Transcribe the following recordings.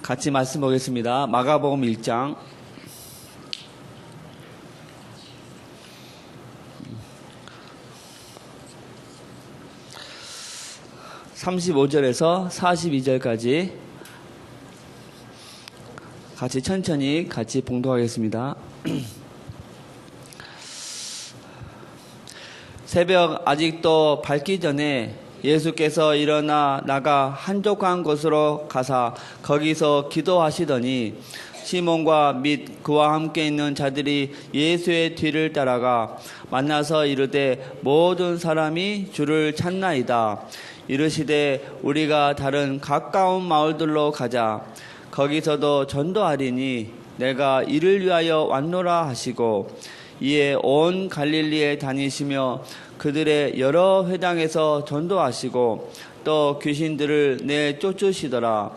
같이 말씀 보겠습니다. 마가복음 1장 35절에서 42절까지 같이 천천히 같이 봉독하겠습니다. 새벽 아직도 밝기 전에 예수께서 일어나 나가 한적한 곳으로 가사 거기서 기도하시더니 시몬과 및 그와 함께 있는 자들이 예수의 뒤를 따라가 만나서 이르되 모든 사람이 주를 찾나이다. 이르시되 우리가 다른 가까운 마을들로 가자. 거기서도 전도하리니 내가 이를 위하여 왔노라 하시고 이에 온 갈릴리에 다니시며 그들의 여러 회당에서 전도하시고 또 귀신들을 내쫓으시더라.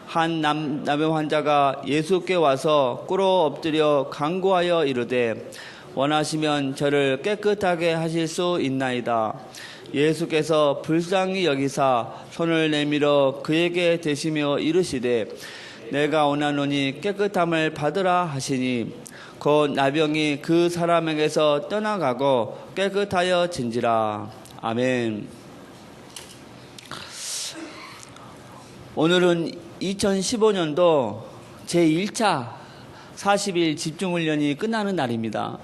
한 나병 환자가 예수께 와서 꿇어 엎드려 간구하여 이르되 원하시면 저를 깨끗하게 하실 수 있나이다. 예수께서 불쌍히 여기사 손을 내밀어 그에게 대시며 이르시되 내가 원하노니 깨끗함을 받으라 하시니 곧 나병이 그 사람에게서 떠나가고 깨끗하여 진지라. 아멘. 오늘은 2015년도 제1차 40일 집중훈련이 끝나는 날입니다.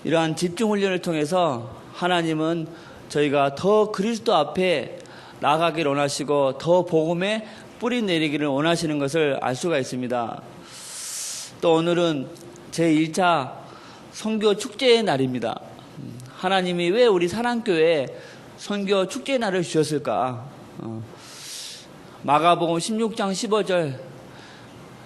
이러한 집중훈련을 통해서 하나님은 저희가 더 그리스도 앞에 나아가기를 원하시고 더 복음에 뿌리 내리기를 원하시는 것을 알 수가 있습니다. 또 오늘은 제1차 선교 축제의 날입니다. 하나님이 왜 우리 사랑교회에 선교 축제의 날을 주셨을까? 마가복음 16장 15절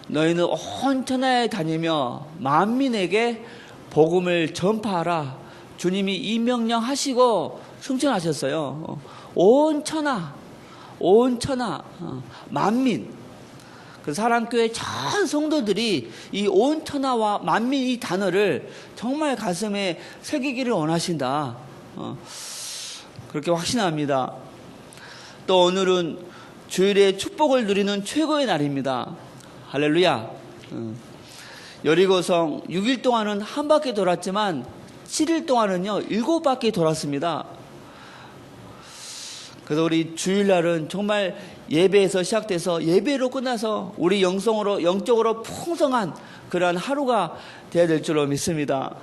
너희는 온 천하에 다니며 만민에게 복음을 전파하라. 주님이 이 명령 하시고 승천하셨어요. 온 천하 만민. 그 사랑교회 전 성도들이 이 온 천하와 만민 이 단어를 정말 가슴에 새기기를 원하신다. 그렇게 확신합니다. 또 오늘은 주일의 축복을 누리는 최고의 날입니다. 할렐루야. 여리고성 6일 동안은 한 바퀴 돌았지만 7일 동안은요 7바퀴 돌았습니다. 그래서 우리 주일날은 정말 예배에서 시작돼서 예배로 끝나서 우리 영적으로 풍성한 그러한 하루가 되어야 될 줄로 믿습니다.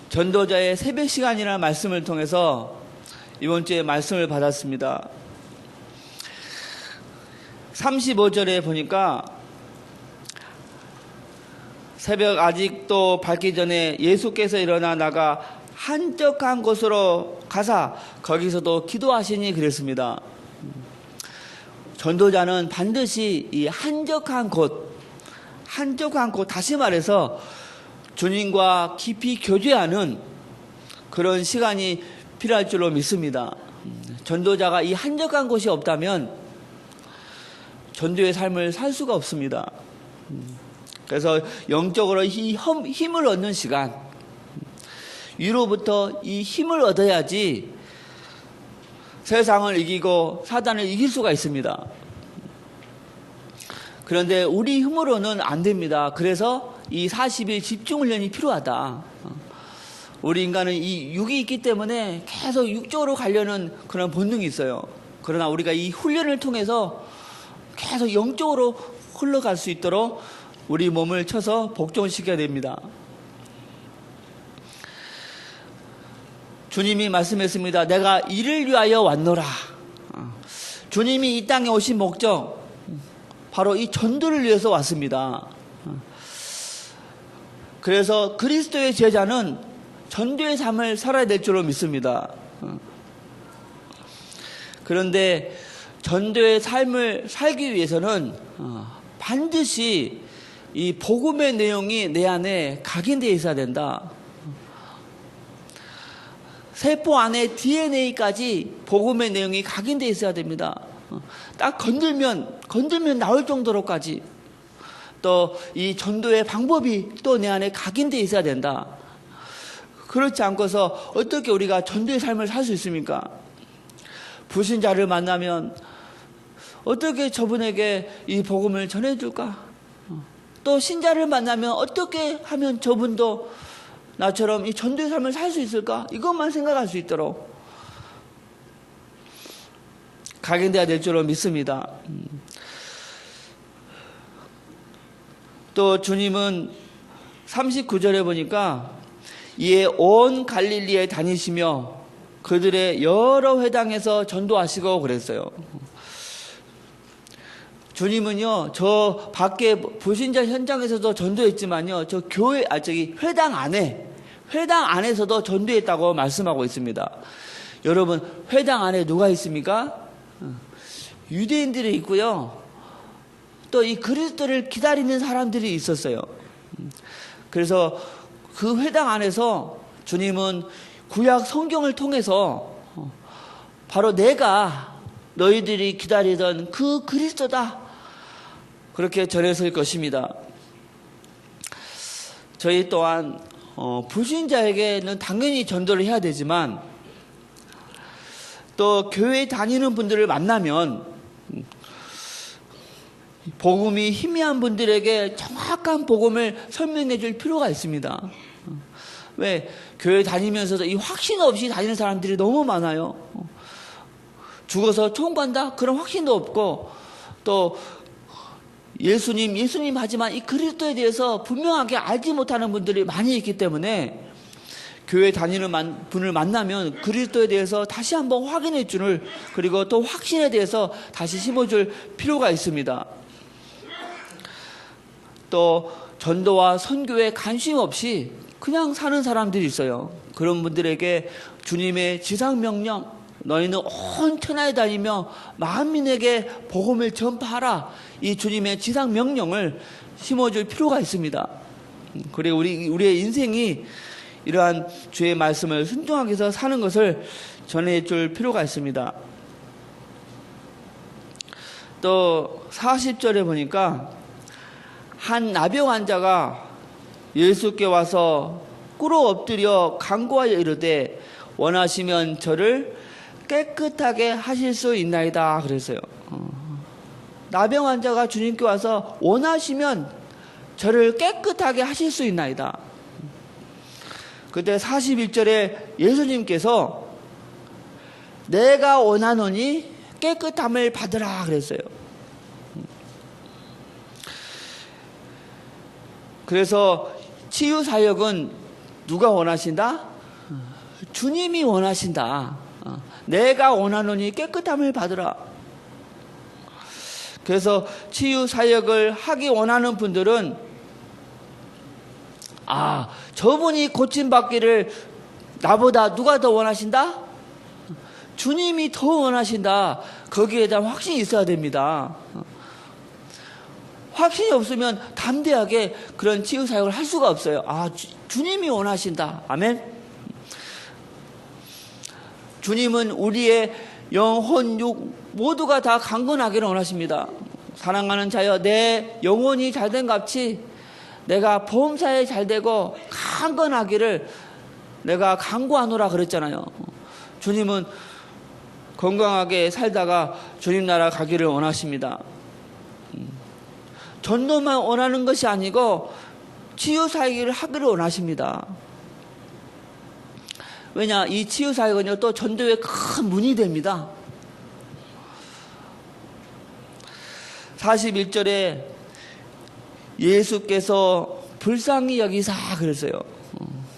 전도자의 새벽 시간이라는 말씀을 통해서 이번 주에 말씀을 받았습니다. 35절에 보니까 새벽 아직도 밝기 전에 예수께서 일어나 나가 한적한 곳으로 가사 거기서도 기도하시니 그랬습니다. 전도자는 반드시 이 한적한 곳 다시 말해서 주님과 깊이 교제하는 그런 시간이 필요할 줄로 믿습니다. 전도자가 이 한적한 곳이 없다면 전도의 삶을 살 수가 없습니다. 그래서 영적으로 이 힘을 얻는 시간, 위로부터 이 힘을 얻어야지 세상을 이기고 사단을 이길 수가 있습니다. 그런데 우리 힘으로는 안 됩니다. 그래서 이 40일 집중훈련이 필요하다. 우리 인간은 이 육이 있기 때문에 계속 육적으로 가려는 그런 본능이 있어요. 그러나 우리가 이 훈련을 통해서 계속 영적으로 흘러갈 수 있도록 우리 몸을 쳐서 복종시켜야 됩니다. 주님이 말씀했습니다. 내가 이를 위하여 왔노라. 주님이 이 땅에 오신 목적 바로 이 전도를 위해서 왔습니다. 그래서 그리스도의 제자는 전도의 삶을 살아야 될 줄로 믿습니다. 그런데 전도의 삶을 살기 위해서는 반드시 이 복음의 내용이 내 안에 각인되어 있어야 된다. 세포 안에 DNA까지 복음의 내용이 각인되어 있어야 됩니다. 딱 건들면 나올 정도로까지. 또 이 전도의 방법이 또 내 안에 각인되어 있어야 된다. 그렇지 않고서 어떻게 우리가 전도의 삶을 살 수 있습니까? 불신자를 만나면 어떻게 저분에게 이 복음을 전해줄까? 또 신자를 만나면 어떻게 하면 저분도 나처럼 이 전도의 삶을 살 수 있을까? 이것만 생각할 수 있도록 각인되어야 될 줄로 믿습니다. 또 주님은 39절에 보니까 이에 온 갈릴리에 다니시며 그들의 여러 회당에서 전도하시고 그랬어요. 주님은요, 저 밖에 불신자 현장에서도 전도했지만요, 저 교회, 회당 안에서도 전도했다고 말씀하고 있습니다. 여러분, 회당 안에 누가 있습니까? 유대인들이 있고요, 또 이 그리스도를 기다리는 사람들이 있었어요. 그래서 그 회당 안에서 주님은 구약 성경을 통해서 바로 내가 너희들이 기다리던 그 그리스도다, 그렇게 전했을 것입니다. 저희 또한 불신자에게는 당연히 전도를 해야 되지만 또 교회 다니는 분들을 만나면 복음이 희미한 분들에게 정확한 복음을 설명해 줄 필요가 있습니다. 왜? 교회 다니면서도 이 확신 없이 다니는 사람들이 너무 많아요. 죽어서 총 간다? 그런 확신도 없고, 또 예수님 하지만 이 그리스도에 대해서 분명하게 알지 못하는 분들이 많이 있기 때문에 교회 다니는 분을 만나면 그리스도에 대해서 다시 한번 확인해 주는, 그리고 또 확신에 대해서 다시 심어줄 필요가 있습니다. 또 전도와 선교에 관심 없이 그냥 사는 사람들이 있어요. 그런 분들에게 주님의 지상명령, 너희는 온 천하에 다니며 만민에게 복음을 전파하라, 이 주님의 지상명령을 심어줄 필요가 있습니다. 그리고 우리의 인생이 이러한 주의 말씀을 순종하기 위해서 사는 것을 전해줄 필요가 있습니다. 또 40절에 보니까 한 나병 환자가 예수께 와서 꿇어 엎드려 간구하여 이르되 원하시면 저를 깨끗하게 하실 수 있나이다 그랬어요. 나병 환자가 주님께 와서 원하시면 저를 깨끗하게 하실 수 있나이다. 그때 41절에 예수님께서 내가 원하노니 깨끗함을 받으라 그랬어요. 그래서 치유 사역은 누가 원하신다? 주님이 원하신다. 내가 원하노니 깨끗함을 받으라. 그래서 치유 사역을 하기 원하는 분들은 저분이 고침받기를 나보다 누가 더 원하신다? 주님이 더 원하신다. 거기에 대한 확신이 있어야 됩니다. 확신이 없으면 담대하게 그런 치유 사역을 할 수가 없어요. 주님이 원하신다. 아멘. 주님은 우리의 영혼, 육 모두가 다 강건하기를 원하십니다. 사랑하는 자여, 내 영혼이 잘된 같이 내가 보험사에 잘되고 강건하기를 내가 간구하노라 그랬잖아요. 주님은 건강하게 살다가 주님 나라 가기를 원하십니다. 전도만 원하는 것이 아니고 치유 사역을 하기를 원하십니다. 왜냐, 이 치유 사역은요 또 전도의 큰 문이 됩니다. 41절에 예수께서 불쌍히 여기사 그랬어요.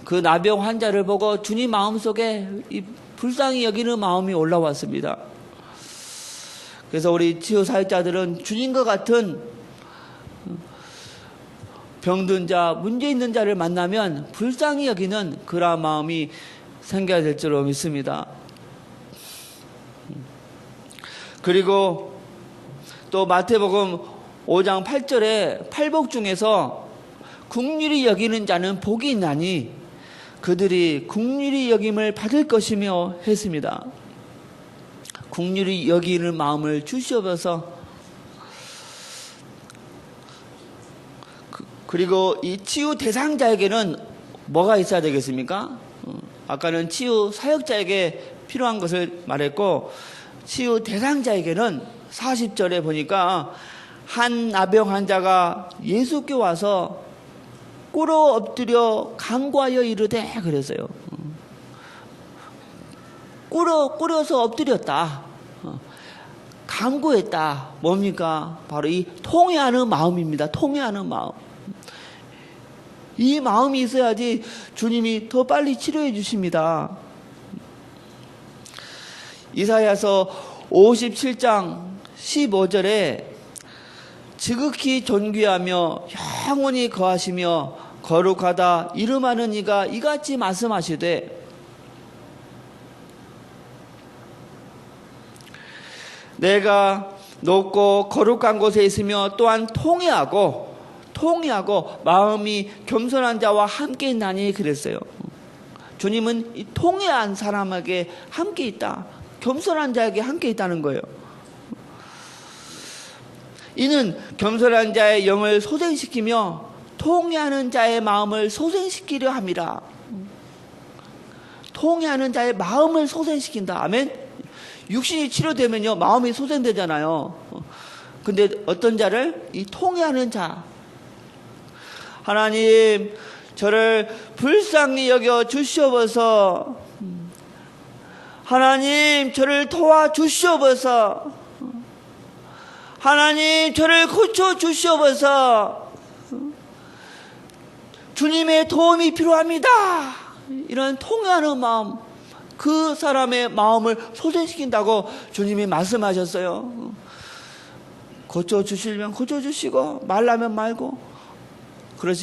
그 나병 환자를 보고 주님 마음속에 이 불쌍히 여기는 마음이 올라왔습니다. 그래서 우리 치유 사역자들은 주님과 같은 병든 자, 문제 있는 자를 만나면 불쌍히 여기는 그러한 마음이 생겨야 될 줄로 믿습니다. 그리고 또 마태복음 5장 8절에 팔복 중에서 긍휼히 여기는 자는 복이 있나니 그들이 긍휼히 여김을 받을 것이며 했습니다. 긍휼히 여기는 마음을 주시옵소서. 그리고 이 치유 대상자에게는 뭐가 있어야 되겠습니까? 아까는 치유 사역자에게 필요한 것을 말했고, 치유 대상자에게는 40절에 보니까 한 나병 환자가 예수께 와서 꿇어 엎드려 간구하여 이르되 그랬어요. 꿇어서 엎드렸다. 간구했다. 뭡니까? 바로 이 통회하는 마음입니다. 통회하는 마음. 이 마음이 있어야지 주님이 더 빨리 치료해 주십니다. 이사야서 57장 15절에 지극히 존귀하며 영원히 거하시며 거룩하다 이름하는 이가 이같이 말씀하시되 내가 높고 거룩한 곳에 있으며 또한 통회하고 마음이 겸손한 자와 함께 있나니 그랬어요. 주님은 이 통회한 사람에게 함께 있다. 겸손한 자에게 함께 있다는 거예요. 이는 겸손한 자의 영을 소생시키며 통회하는 자의 마음을 소생시키려 함이라. 통회하는 자의 마음을 소생시킨다. 아멘. 육신이 치료되면요 마음이 소생되잖아요. 근데 어떤 자를? 이 통회하는 자. 하나님 저를 불쌍히 여겨 주시옵소서. 하나님 저를 도와주시옵소서. 하나님 저를 고쳐주시옵소서. 주님의 도움이 필요합니다. 이런 통회하는 마음, 그 사람의 마음을 소생시킨다고 주님이 말씀하셨어요. 고쳐주시려면 고쳐주시고 말라면 말고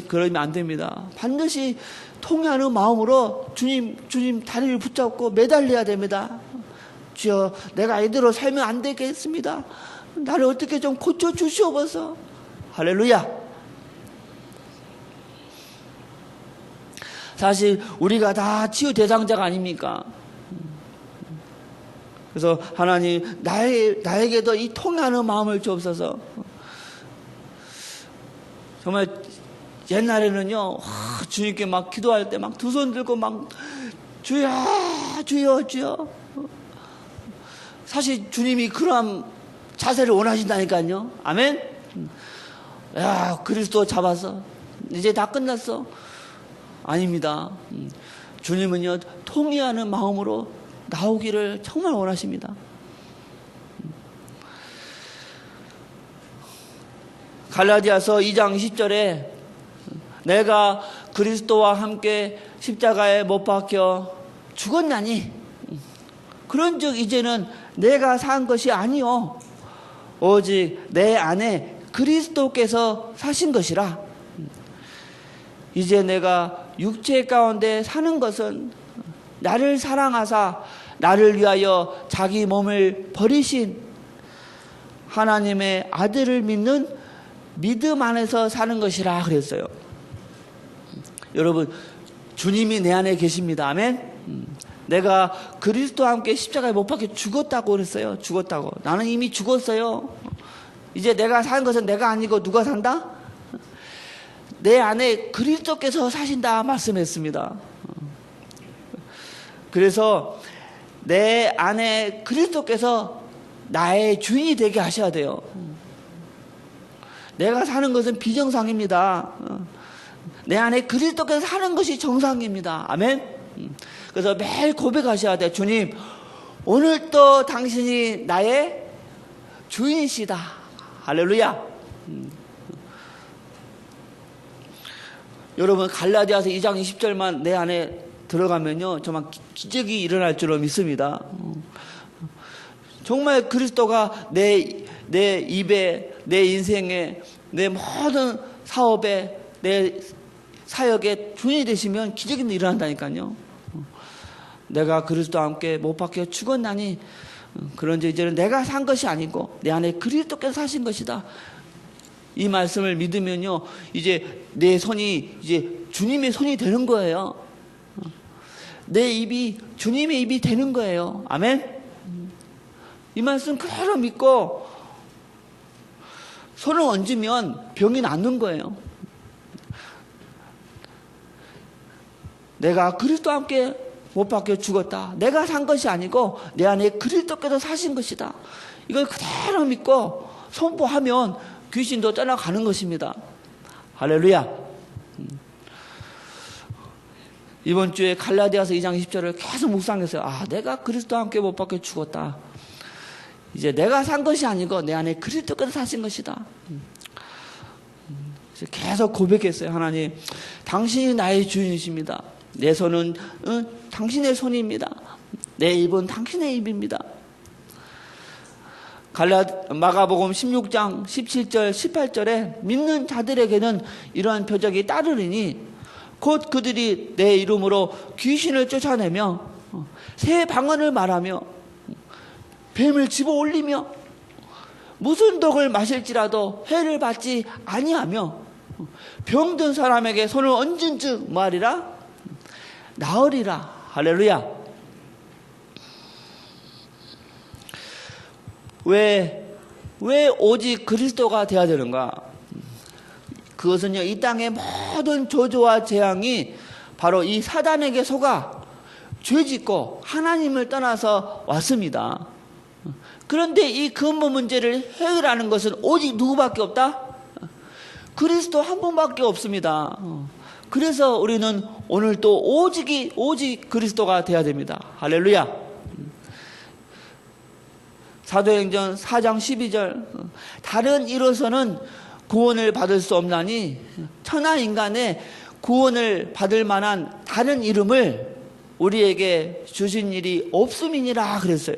그러면 안 됩니다. 반드시 통회하는 마음으로 주님 다리를 붙잡고 매달려야 됩니다. 주여 내가 이대로 살면 안 되겠습니다. 나를 어떻게 좀 고쳐주시옵소서. 할렐루야. 사실 우리가 다 치유 대상자가 아닙니까? 그래서 하나님 나에게도 이 통회하는 마음을 주옵소서. 정말 옛날에는요 주님께 막 기도할 때 막 두 손 들고 막 주여 주여 주여. 사실 주님이 그러한 자세를 원하신다니까요. 아멘. 야 그리스도 잡아서 이제 다 끝났어. 아닙니다. 주님은요 통회하는 마음으로 나오기를 정말 원하십니다. 갈라디아서 2장 10절에 내가 그리스도와 함께 십자가에 못 박혀 죽었나니 그런즉 이제는 내가 산 것이 아니요 오직 내 안에 그리스도께서 사신 것이라. 이제 내가 육체 가운데 사는 것은 나를 사랑하사 나를 위하여 자기 몸을 버리신 하나님의 아들을 믿는 믿음 안에서 사는 것이라 그랬어요. 여러분 주님이 내 안에 계십니다. 아멘. 내가 그리스도와 함께 십자가에 못 박혀 죽었다고 그랬어요. 죽었다고. 나는 이미 죽었어요. 이제 내가 사는 것은 내가 아니고 누가 산다? 내 안에 그리스도께서 사신다 말씀했습니다. 그래서 내 안에 그리스도께서 나의 주인이 되게 하셔야 돼요. 내가 사는 것은 비정상입니다. 내 안에 그리스도께서 사는 것이 정상입니다. 아멘. 그래서 매일 고백하셔야 돼요. 주님 오늘 또 당신이 나의 주인이시다. 할렐루야. 여러분 갈라디아서 2장 20절만 내 안에 들어가면요 정말 기적이 일어날 줄로 믿습니다. 정말 그리스도가 내 입에, 내 인생에, 내 모든 사업에, 내 사역에 주인이 되시면 기적이 일어난다니까요. 내가 그리스도와 함께 못 박혀 죽었나니 그런지 이제는 내가 산 것이 아니고 내 안에 그리스도께서 사신 것이다. 이 말씀을 믿으면요 이제 내 손이 이제 주님의 손이 되는 거예요. 내 입이 주님의 입이 되는 거예요. 아멘. 이 말씀 그대로 믿고 손을 얹으면 병이 낫는 거예요. 내가 그리스도와 함께 못 박혀 죽었다. 내가 산 것이 아니고 내 안에 그리스도께서 사신 것이다. 이걸 그대로 믿고 선포하면 귀신도 떠나가는 것입니다. 할렐루야. 이번 주에 갈라디아서 2장 20절을 계속 묵상했어요. 내가 그리스도와 함께 못 박혀 죽었다. 이제 내가 산 것이 아니고 내 안에 그리스도께서 사신 것이다. 계속 고백했어요. 하나님, 당신이 나의 주인이십니다. 내 손은 당신의 손입니다. 내 입은 당신의 입입니다. 마가복음 16장 17절 18절에 믿는 자들에게는 이러한 표적이 따르리니 곧 그들이 내 이름으로 귀신을 쫓아내며 새 방언을 말하며 뱀을 집어 올리며 무슨 독을 마실지라도 해를 받지 아니하며 병든 사람에게 손을 얹은 즉 말이라 나으리라. 할렐루야. 왜 오직 그리스도가 되어야 되는가? 그것은요, 이 땅의 모든 저주와 재앙이 바로 이 사단에게 속아 죄짓고 하나님을 떠나서 왔습니다. 그런데 이 근본 문제를 해결하는 것은 오직 누구밖에 없다? 그리스도 한 분밖에 없습니다. 그래서 우리는 오늘 또 오직 그리스도가 되어야 됩니다. 할렐루야. 사도행전 4장 12절 다른 이로서는 구원을 받을 수 없나니 천하 인간의 구원을 받을 만한 다른 이름을 우리에게 주신 일이 없음이니라 그랬어요.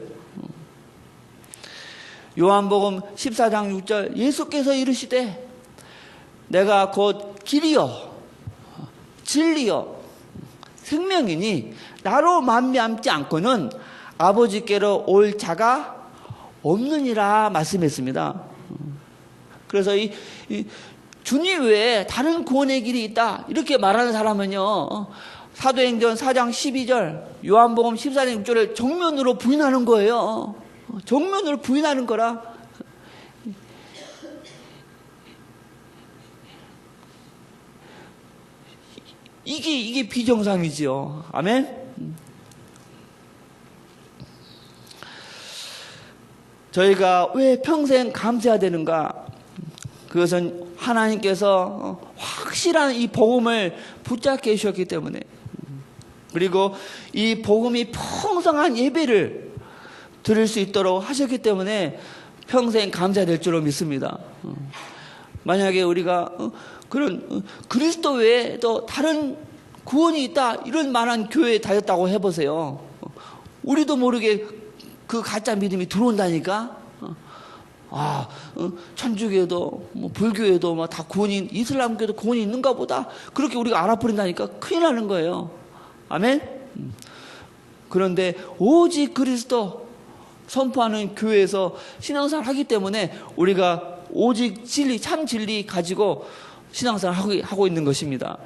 요한복음 14장 6절 예수께서 이르시되 내가 곧 길이요 진리요 생명이니 나로 말미암지 않고는 아버지께로 올 자가 없느니라 말씀했습니다. 그래서 이 주님 외에 다른 구원의 길이 있다 이렇게 말하는 사람은요, 사도행전 4장 12절 요한복음 14장 6절을 정면으로 부인하는 거예요. 정면으로 부인하는 거라. 이게 비정상이지요. 아멘. 저희가 왜 평생 감사해야 되는가? 그것은 하나님께서 확실한 이 복음을 붙잡게 해주셨기 때문에, 그리고 이 복음이 풍성한 예배를 드릴 수 있도록 하셨기 때문에 평생 감사될 줄로 믿습니다. 만약에 우리가 그런 그리스도 외에 또 다른 구원이 있다 이런 만한 교회에 다녔다고 해보세요. 우리도 모르게 그 가짜 믿음이 들어온다니까. 천주교도 뭐 불교에도 뭐 다 구원이, 이슬람교도 구원이 있는가 보다 그렇게 우리가 알아버린다니까 큰일 나는 거예요. 아멘. 그런데 오직 그리스도 선포하는 교회에서 신앙생활 하기 때문에 우리가 오직 진리, 참 진리 가지고 신앙생활 하고 있는 것입니다.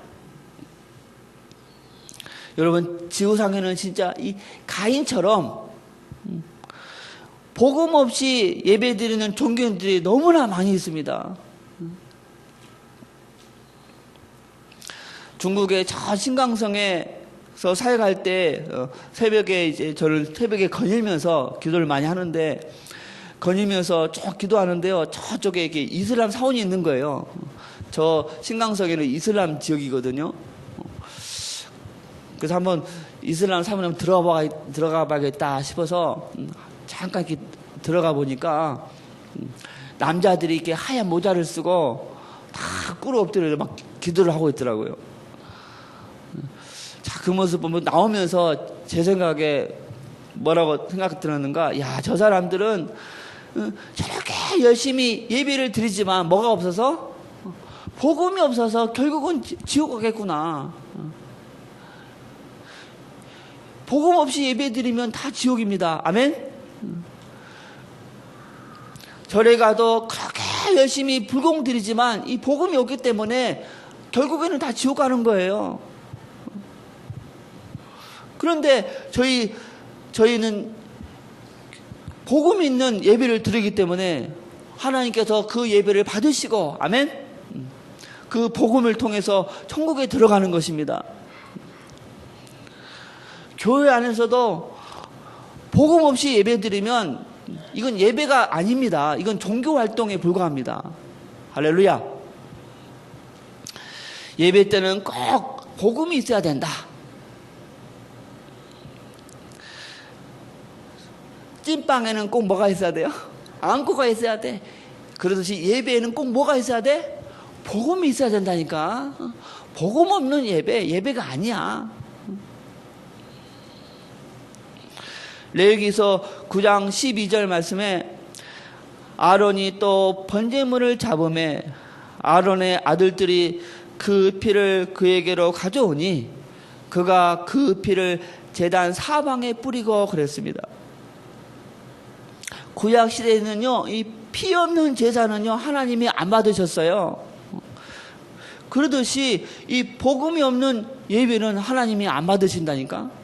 여러분, 지구상에는 진짜 이 가인처럼 복음 없이 예배드리는 종교인들이 너무나 많이 있습니다. 중국의 저 신강성에서 사역할 때 새벽에 이제 저를 새벽에 거닐면서 기도를 많이 하는데, 거닐면서 쭉 기도하는데요, 저쪽에 이렇게 이슬람 사원이 있는 거예요. 저 신강성에는 이슬람 지역이거든요. 그래서 한번 이슬람 사원에 들어가 봐야겠다 싶어서 잠깐 이렇게 들어가 보니까 남자들이 이렇게 하얀 모자를 쓰고 다 꿇어 엎드려 막 기도를 하고 있더라고요. 자, 그 모습 보면 나오면서 제 생각에 뭐라고 생각 들었는가? 야, 저 사람들은 저렇게 열심히 예배를 드리지만 뭐가 없어서? 복음이 없어서 결국은 지옥 가겠구나. 복음 없이 예배 드리면 다 지옥입니다. 아멘? 절에 가도 그렇게 열심히 불공 드리지만 이 복음이 없기 때문에 결국에는 다 지옥 가는 거예요. 그런데 저희는 복음 있는 예배를 드리기 때문에 하나님께서 그 예배를 받으시고, 아멘? 그 복음을 통해서 천국에 들어가는 것입니다. 교회 안에서도 복음 없이 예배드리면 이건 예배가 아닙니다. 이건 종교 활동에 불과합니다. 할렐루야. 예배 때는 꼭 복음이 있어야 된다. 찐빵에는 꼭 뭐가 있어야 돼요? 안고가 있어야 돼. 그러듯이 예배에는 꼭 뭐가 있어야 돼? 복음이 있어야 된다니까. 복음 없는 예배가 아니야. 레위기서 9장 12절 말씀에 아론이 또 번제물을 잡음에 아론의 아들들이 그 피를 그에게로 가져오니 그가 그 피를 제단 사방에 뿌리고 그랬습니다. 구약 시대에는요, 이 피 없는 제사는요, 하나님이 안 받으셨어요. 그러듯이 이 복음이 없는 예배는 하나님이 안 받으신다니까.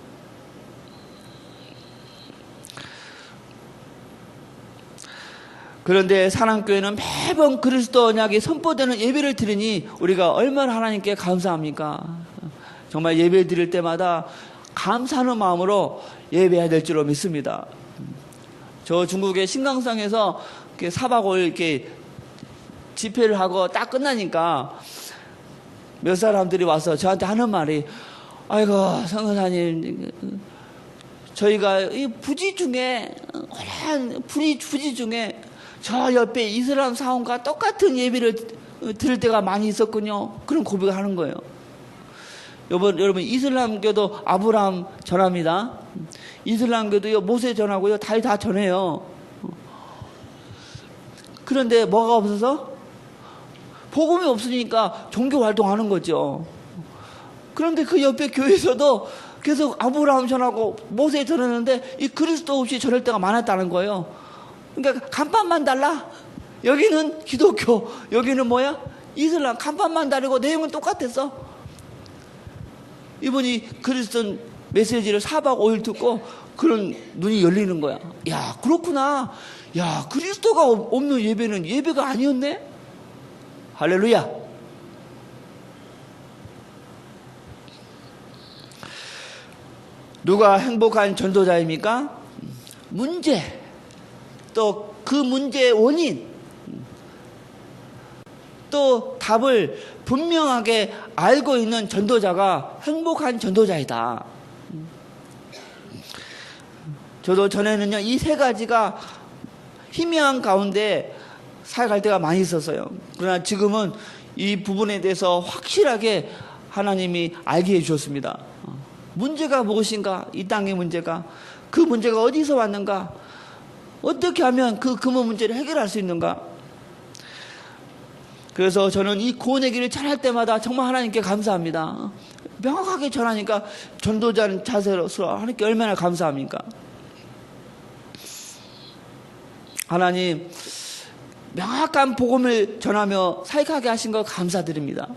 그런데 사랑교회는 매번 그리스도 언약이 선포되는 예배를 드리니 우리가 얼마나 하나님께 감사합니까? 정말 예배 드릴 때마다 감사하는 마음으로 예배해야 될 줄로 믿습니다. 저 중국의 신강성에서 이렇게 4박 5일 이렇게 집회를 하고 딱 끝나니까 몇 사람들이 와서 저한테 하는 말이, 아이고 성교사님, 저희가 이 부지 중에 오랜 부지 중에 저 옆에 이슬람 사원과 똑같은 예배를 들을 때가 많이 있었군요. 그런 고백을 하는 거예요. 여러분 이슬람교도 아브라함 전합니다. 이슬람교도요 모세 전하고요 다 전해요. 그런데 뭐가 없어서? 복음이 없으니까 종교 활동하는 거죠. 그런데 그 옆에 교회에서도 계속 아브라함 전하고 모세 전했는데 이 그리스도 없이 전할 때가 많았다는 거예요. 그러니까 간판만 달라. 여기는 기독교, 여기는 뭐야? 이슬람. 간판만 다르고 내용은 똑같았어. 이분이 그리스도 메시지를 4박 5일 듣고 그런 눈이 열리는 거야. 야, 그렇구나. 야, 그리스도가 없는 예배는 예배가 아니었네? 할렐루야. 누가 행복한 전도자입니까? 문제, 또 그 문제의 원인, 또 답을 분명하게 알고 있는 전도자가 행복한 전도자이다. 저도 전에는요 이 세 가지가 희미한 가운데 살아갈 때가 많이 있었어요. 그러나 지금은 이 부분에 대해서 확실하게 하나님이 알게 해주셨습니다. 문제가 무엇인가? 이 땅의 문제가, 그 문제가 어디서 왔는가? 어떻게 하면 그 근본 문제를 해결할 수 있는가? 그래서 저는 이 구원의 길을 전할 때마다 정말 하나님께 감사합니다. 명확하게 전하니까 전도자는 자세로서 하나님께 얼마나 감사합니까? 하나님 명확한 복음을 전하며 사역하게 하신 것 감사드립니다.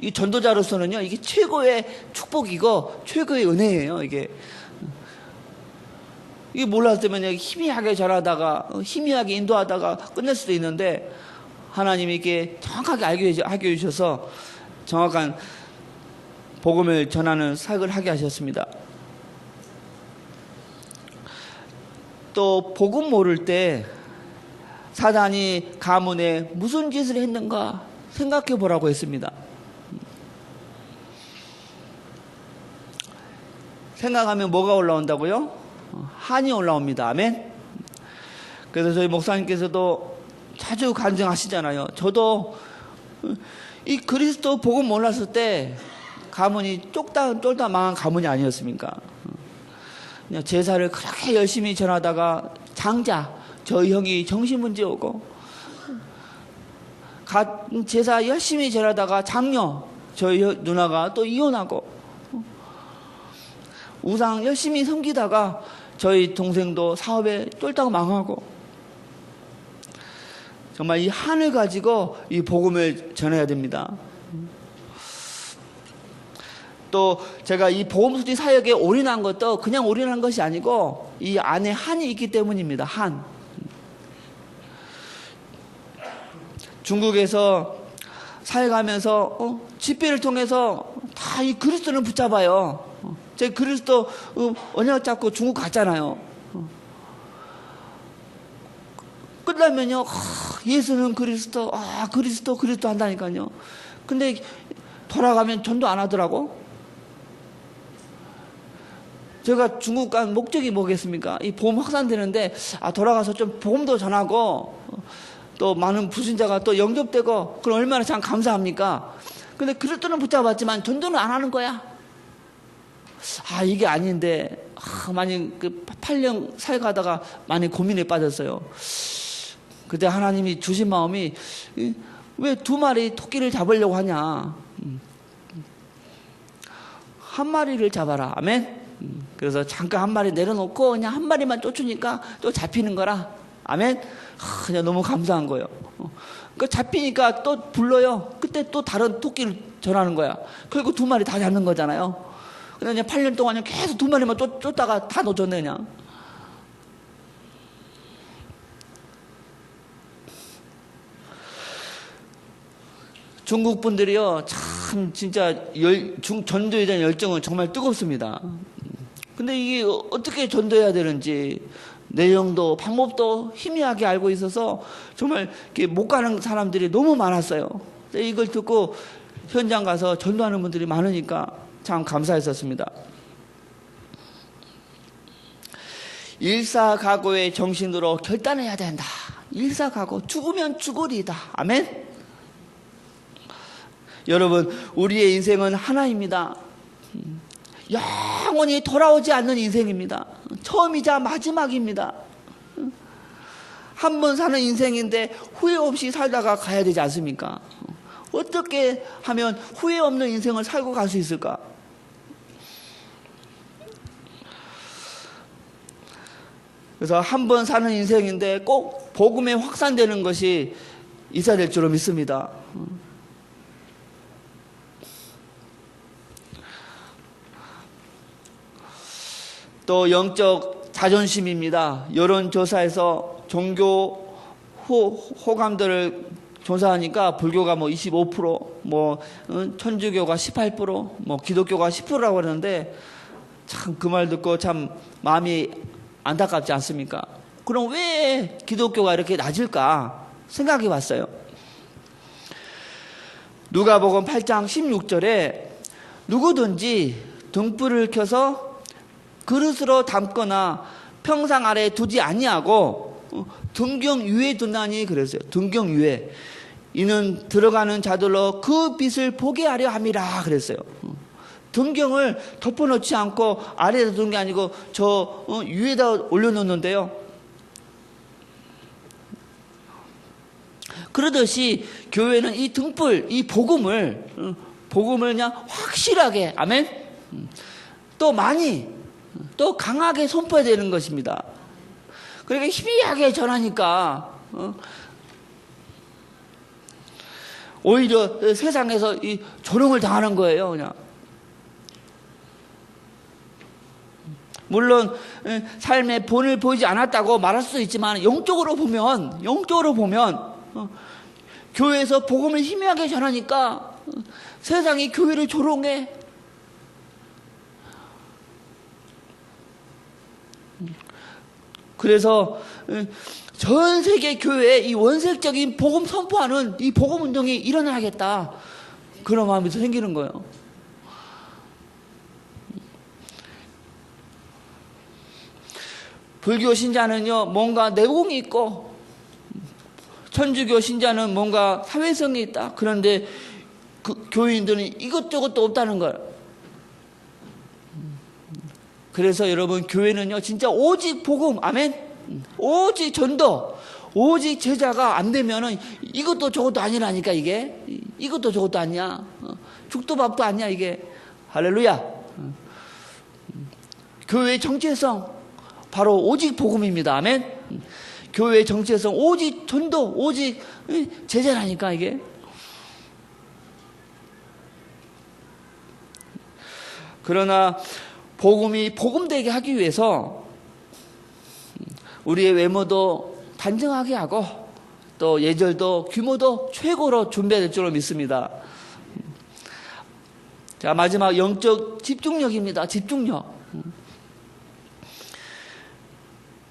이 전도자로서는요 이게 최고의 축복이고 최고의 은혜예요. 이게 몰랐으면 희미하게 전하다가 희미하게 인도하다가 끝낼 수도 있는데 하나님이 이렇게 정확하게 알게 해주셔서 정확한 복음을 전하는 사역을 하게 하셨습니다. 또 복음 모를 때 사단이 가문에 무슨 짓을 했는가 생각해 보라고 했습니다. 생각하면 뭐가 올라온다고요? 한이 올라옵니다. 아멘. 그래서 저희 목사님께서도 자주 간증하시잖아요. 저도 이 그리스도 복음 몰랐을 때 가문이 쫄다 망한 가문이 아니었습니까? 그냥 제사를 그렇게 열심히 전하다가 장자 저희 형이 정신문제 오고, 제사 열심히 전하다가 장녀 저희 누나가 또 이혼하고, 우상 열심히 섬기다가 저희 동생도 사업에 쫄딱 망하고, 정말 이 한을 가지고 이 복음을 전해야 됩니다. 또 제가 이 복음수지 사역에 올인한 것도 그냥 올인한 것이 아니고 이 안에 한이 있기 때문입니다. 한. 중국에서 사역하면서 집회를 통해서 다 이 그리스도를 붙잡아요. 제 그리스도 언약 잡고 중국 갔잖아요. 끝나면요, 예수는 그리스도, 그리스도 한다니까요. 근데 돌아가면 전도 안 하더라고. 제가 중국 간 목적이 뭐겠습니까? 이 복음 확산되는데, 돌아가서 좀 복음도 전하고, 또 많은 불신자가 또 영접되고, 그럼 얼마나 참 감사합니까? 근데 그리스도는 붙잡았지만 전도는 안 하는 거야. 이게 아닌데, 많이 8년 살가다가 많이 고민에 빠졌어요. 그때 하나님이 주신 마음이, 왜 2마리 토끼를 잡으려고 하냐? 한 마리를 잡아라. 아멘? 그래서 잠깐 한 마리 내려놓고 그냥 한 마리만 쫓으니까 또 잡히는 거라. 아멘? 그냥 너무 감사한 거예요. 그 잡히니까 또 불러요. 그때 또 다른 토끼를 전하는 거야. 그리고 2마리 다 잡는 거잖아요. 그냥 8년 동안 계속 2마리만 쫓다가 다 놓쳤네, 그냥. 중국 분들이요, 참, 진짜, 전도에 대한 열정은 정말 뜨겁습니다. 근데 이게 어떻게 전도해야 되는지, 내용도, 방법도 희미하게 알고 있어서 정말 못 가는 사람들이 너무 많았어요. 이걸 듣고 현장 가서 전도하는 분들이 많으니까 참 감사했었습니다. 일사각오의 정신으로 결단해야 된다. 일사각오, 죽으면 죽으리다. 아멘? 여러분, 우리의 인생은 하나입니다. 영원히 돌아오지 않는 인생입니다. 처음이자 마지막입니다. 한 번 사는 인생인데 후회 없이 살다가 가야 되지 않습니까? 어떻게 하면 후회 없는 인생을 살고 갈 수 있을까? 그래서 한 번 사는 인생인데 꼭 복음에 확산되는 것이 있어야 될 줄로 믿습니다. 또 영적 자존심입니다. 여론조사에서 종교 호감들을 조사하니까 불교가 25%, 천주교가 18%, 기독교가 10%라고 그러는데 참 그 말 듣고 참 마음이 안타깝지 않습니까? 그럼 왜 기독교가 이렇게 낮을까 생각해 봤어요. 누가복음 8장 16절에 누구든지 등불을 켜서 그릇으로 담거나 평상 아래에 두지 아니하고 등경 위에 두나니 그랬어요. 등경 위에. 이는 들어가는 자들로 그 빛을 보게 하려 함이라 그랬어요. 등경을 덮어놓지 않고 아래에다 두는 게 아니고 저 위에다 올려놓는데요. 그러듯이 교회는 이 등불, 이 복음을 그냥 확실하게, 아멘? 또 많이, 또 강하게 선포해야 되는 것입니다. 그러니까 희미하게 전하니까 오히려 세상에서 이 조롱을 당하는 거예요, 그냥. 물론 삶의 본을 보이지 않았다고 말할 수도 있지만 영적으로 보면 교회에서 복음을 희미하게 전하니까 세상이 교회를 조롱해. 그래서 전 세계 교회에 이 원색적인 복음 선포하는 이 복음 운동이 일어나야겠다. 그런 마음이 생기는 거예요. 불교 신자는요, 뭔가 내공이 있고, 천주교 신자는 뭔가 사회성이 있다. 그런데 그 교인들은 이것저것도 없다는 거예요. 그래서 여러분, 교회는요, 진짜 오직 복음, 아멘? 오직 전도, 오직 제자가 안 되면은 이것도 저것도 아니라니까, 이게. 이것도 저것도 아니야. 죽도 밥도 아니야, 이게. 할렐루야. 교회의 정체성, 바로 오직 복음입니다. 아멘? 교회의 정체성, 오직 전도, 오직 제자라니까, 이게. 그러나, 복음이 복음되게 하기 위해서 우리의 외모도 단정하게 하고 또 예절도 규모도 최고로 준비해야 될 줄로 믿습니다. 자, 마지막 영적 집중력입니다. 집중력.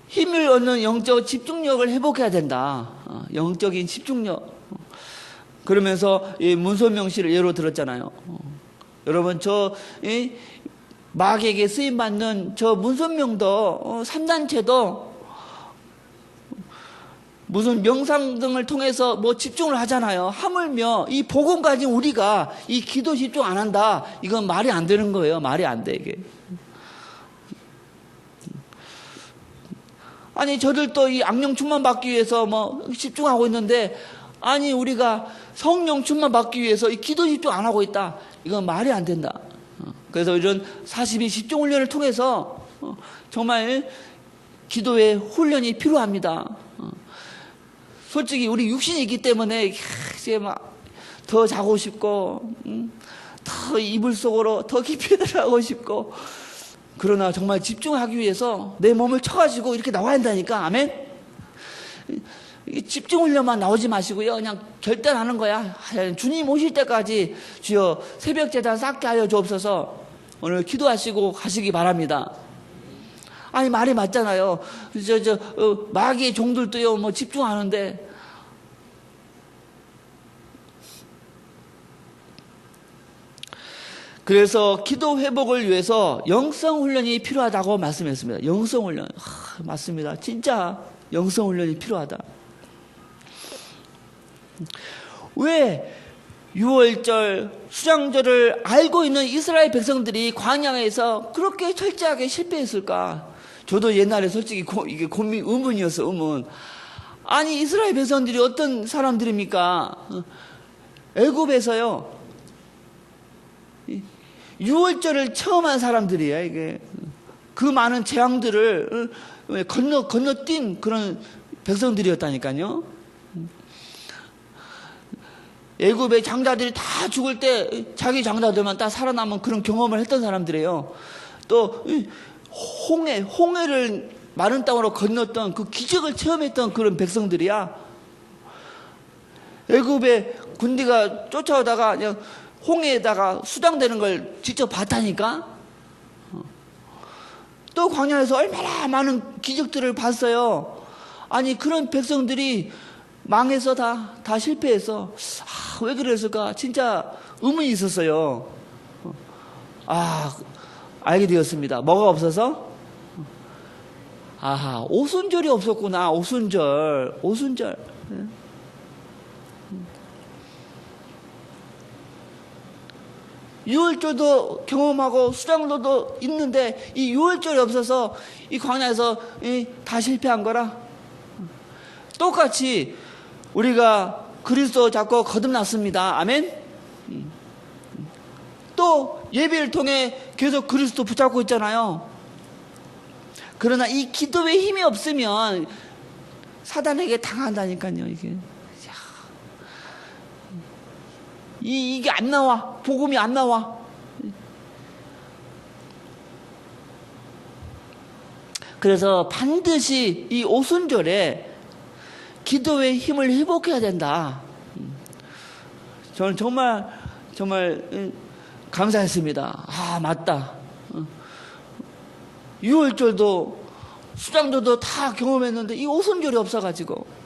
힘을 얻는 영적 집중력을 회복해야 된다. 영적인 집중력. 그러면서 이 문선명 씨를 예로 들었잖아요. 여러분, 마귀에게 쓰임받는 저 문선명도, 3단체도 무슨 명상 등을 통해서 뭐 집중을 하잖아요. 하물며 이 복음 가진 우리가 이 기도 집중 안 한다. 이건 말이 안 되는 거예요. 말이 안 돼, 이게. 아니, 저들도 이 악령 충만 받기 위해서 뭐 집중하고 있는데, 아니, 우리가 성령 충만 받기 위해서 이 기도 집중 안 하고 있다. 이건 말이 안 된다. 그래서 이런 42 집중 훈련을 통해서 정말 기도의 훈련이 필요합니다. 솔직히 우리 육신이 있기 때문에 이제 막 더 자고 싶고, 더 이불 속으로 더 깊이 들어가고 싶고, 그러나 정말 집중하기 위해서 내 몸을 쳐가지고 이렇게 나와야 한다니까. 아멘? 집중 훈련만 나오지 마시고요. 그냥 결단하는 거야. 주님 오실 때까지 주여 새벽 제단 쌓게 하여 주옵소서. 오늘 기도하시고 가시기 바랍니다. 아니, 말이 맞잖아요. 마귀의 종들도요, 뭐 집중하는데. 그래서 기도 회복을 위해서 영성 훈련이 필요하다고 말씀했습니다. 영성 훈련. 맞습니다. 진짜 영성 훈련이 필요하다. 왜 6월절 수장절을 알고 있는 이스라엘 백성들이 광야에서 그렇게 철저하게 실패했을까? 저도 옛날에 솔직히 이게 의문이었어, 의문. 아니, 이스라엘 백성들이 어떤 사람들입니까? 애굽에서요, 6월절을 처음 한 사람들이야, 이게. 그 많은 재앙들을 건너뛴 그런 백성들이었다니까요. 애굽의 장자들이 다 죽을 때 자기 장자들만 딱 살아남은 그런 경험을 했던 사람들이에요. 또 홍해를 마른 땅으로 건넜던 그 기적을 체험했던 그런 백성들이야. 애굽의 군대가 쫓아오다가 그냥 홍해에다가 수장되는 걸 직접 봤다니까. 또 광야에서 얼마나 많은 기적들을 봤어요. 아니, 그런 백성들이 망해서 다 실패해서, 왜 그랬을까? 진짜 의문이 있었어요. 알게 되었습니다. 뭐가 없어서? 오순절이 없었구나. 오순절. 유월절도 경험하고 수장도도 있는데 이 유월절이 없어서 이 광야에서 다 실패한 거라. 똑같이 우리가 그리스도 잡고 거듭났습니다. 아멘. 또 예배를 통해 계속 그리스도 붙잡고 있잖아요. 그러나 이 기도의 힘이 없으면 사단에게 당한다니까요. 이게 안 나와. 복음이 안 나와. 그래서 반드시 이 오순절에 기도의 힘을 회복해야 된다. 저는 정말 감사했습니다. 맞다. 6월절도 수장도도 다 경험했는데 이 오순절이 없어가지고.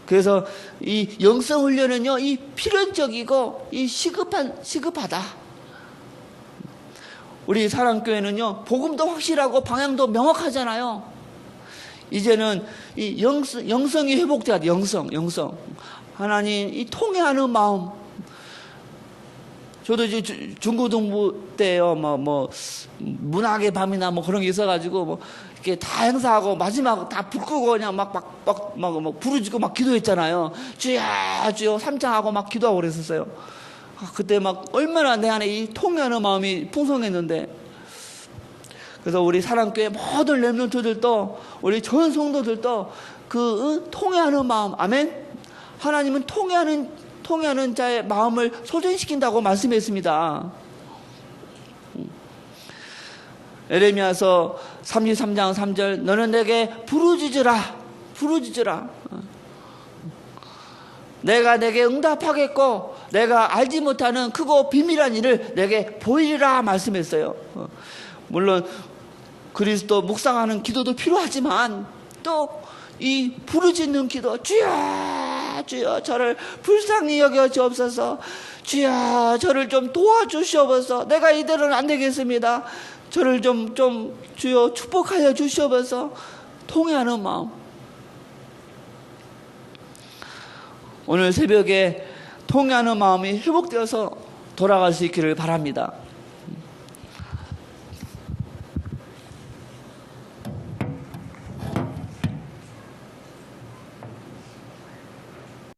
그래서 이 영성 훈련은요, 이 필연적이고 이 시급하다. 우리 사랑교회는요, 복음도 확실하고 방향도 명확하잖아요. 이제는 이 영성이 회복돼야 돼. 영성. 하나님, 이 통회하는 마음. 저도 이제 중고등부 때요, 문학의 밤이나 그런 게 있어가지고, 이렇게 다 행사하고, 마지막 다 불 끄고 그냥 부르짖고 기도했잖아요. 주여, 삼창하고 기도하고 그랬었어요. 그때 얼마나 내 안에 이 통회하는 마음이 풍성했는데, 그래서 우리 사랑교회 모든 렘넌트들도, 우리 전 성도들도 그 통회하는 마음, 아멘? 하나님은 통회하는 자의 마음을 소전시킨다고 말씀했습니다. 에레미야서 33장 3절, 너는 내게 부르짖으라. 내가 내게 응답하겠고 내가 알지 못하는 크고 비밀한 일을 내게 보이리라 말씀했어요. 물론 그리스도 묵상하는 기도도 필요하지만 또 이 부르짖는 기도, 주여 주여 저를 불쌍히 여겨 주옵소서, 주여 저를 좀 도와주시옵소서, 내가 이대로는 안 되겠습니다, 저를 좀 주여 축복하여 주시옵소서, 통회하는 마음. 오늘 새벽에 통회하는 마음이 회복되어서 돌아갈 수 있기를 바랍니다.